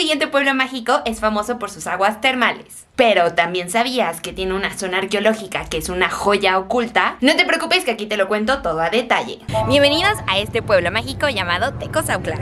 siguiente pueblo mágico es famoso por sus aguas termales. Pero ¿también sabías que tiene una zona arqueológica que es una joya oculta? No te preocupes que aquí te lo cuento todo a detalle. Bienvenidos a este pueblo mágico llamado Tecozautla.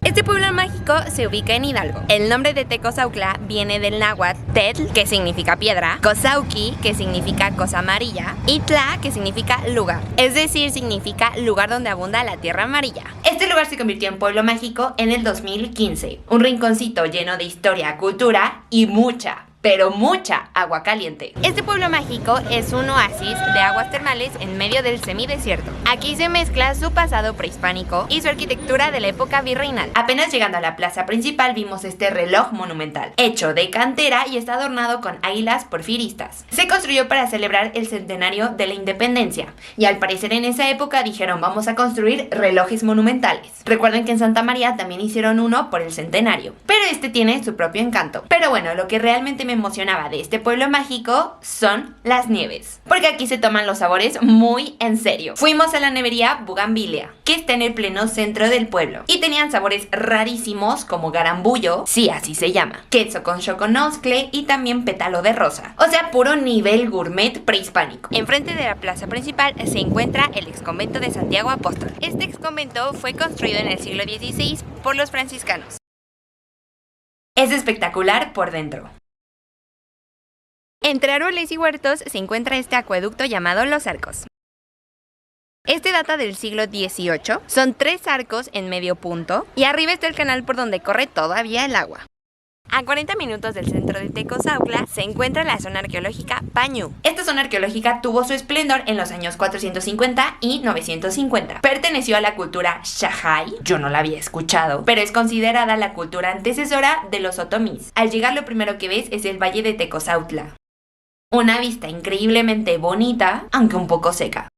Este pueblo mágico se ubica en Hidalgo. El nombre de Tecozautla viene del náhuatl Tetl, que significa piedra, Cozauqui, que significa cosa amarilla, y Tla, que significa lugar. Es decir, significa lugar donde abunda la tierra amarilla. Este lugar se convirtió en pueblo mágico en el 2015. Un rinconcito lleno de historia, cultura y mucha, pero mucha agua caliente. Este pueblo mágico es un oasis de aguas termales en medio del semidesierto. Aquí se mezcla su pasado prehispánico y su arquitectura de la época virreinal. Apenas llegando a la plaza principal vimos este reloj monumental, hecho de cantera y está adornado con águilas porfiristas. Se construyó para celebrar el centenario de la independencia y al parecer en esa época dijeron vamos a construir relojes monumentales. Recuerden que en Santa María también hicieron uno por el centenario, pero este tiene su propio encanto. Pero bueno, lo que realmente me emocionaba de este pueblo mágico son las nieves, porque aquí se toman los sabores muy en serio. Fuimos a la nevería Bugambilia, que está en el pleno centro del pueblo, y tenían sabores rarísimos como garambullo, sí, así se llama, queso con choconoscle y también pétalo de rosa, o sea, puro nivel gourmet prehispánico. Enfrente de la plaza principal se encuentra el exconvento de Santiago Apóstol. Este exconvento fue construido en el siglo XVI por los franciscanos. Es espectacular por dentro. Entre árboles y huertos se encuentra este acueducto llamado Los Arcos. Este data del siglo XVIII, son 3 arcos en medio punto y arriba está el canal por donde corre todavía el agua. A 40 minutos del centro de Tecozautla se encuentra la zona arqueológica Pañu. Esta zona arqueológica tuvo su esplendor en los años 450 y 950. Perteneció a la cultura Xajay, yo no la había escuchado, pero es considerada la cultura antecesora de los otomís. Al llegar lo primero que ves es el valle de Tecozautla. Una vista increíblemente bonita, aunque un poco seca.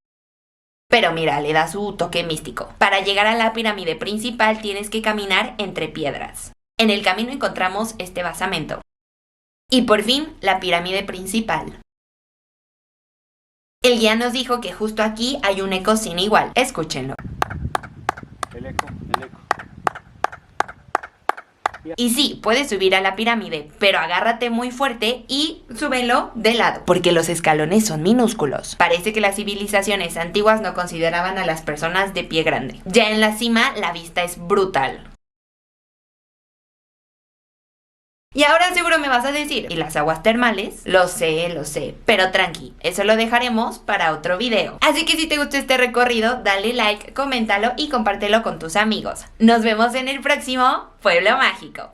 Pero mira, le da su toque místico. Para llegar a la pirámide principal tienes que caminar entre piedras. En el camino encontramos este basamento. Y por fin, la pirámide principal. El guía nos dijo que justo aquí hay un eco sin igual. Escúchenlo. El eco. Y sí, puedes subir a la pirámide, pero agárrate muy fuerte y súbelo de lado, porque los escalones son minúsculos. Parece que las civilizaciones antiguas no consideraban a las personas de pie grande. Ya en la cima, la vista es brutal. Y ahora seguro me vas a decir, ¿y las aguas termales? Lo sé, pero tranqui, eso lo dejaremos para otro video. Así que si te gustó este recorrido, dale like, coméntalo y compártelo con tus amigos. Nos vemos en el próximo Pueblo Mágico.